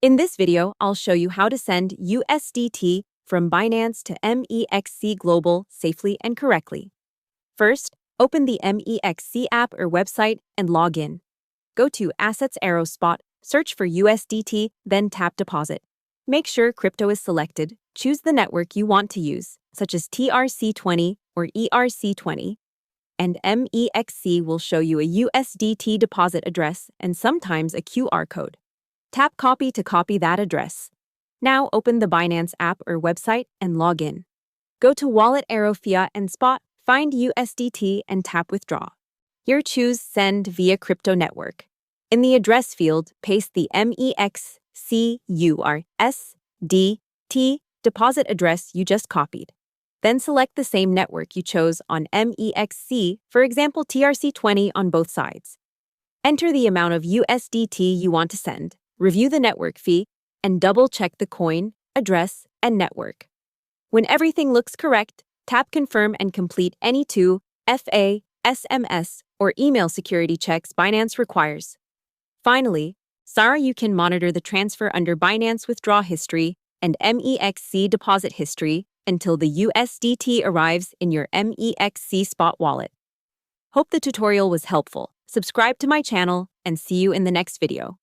In this video, I'll show you how to send USDT from Binance to MEXC Global safely and correctly. First, open the MEXC app or website and log in. Go to Assets Arrow Spot, search for USDT, then tap Deposit. Make sure crypto is selected. Choose the network you want to use, such as TRC20 or ERC20, and MEXC will show you a USDT deposit address and sometimes a QR code. Tap Copy to copy that address. Now open the Binance app or website and log in. Go to Wallet Arrow Fiat and Spot, find USDT and tap Withdraw. Here choose Send via Crypto Network. In the address field, paste the MEXC USDT deposit address you just copied. Then select the same network you chose on MEXC, for example TRC20 on both sides. Enter the amount of USDT you want to send. Review the network fee, and double-check the coin, address, and network. When everything looks correct, tap Confirm and complete any 2 FA, SMS, or email security checks Binance requires. Finally, you can monitor the transfer under Binance Withdraw History and MEXC Deposit History until the USDT arrives in your MEXC Spot wallet. Hope the tutorial was helpful. Subscribe to my channel and see you in the next video.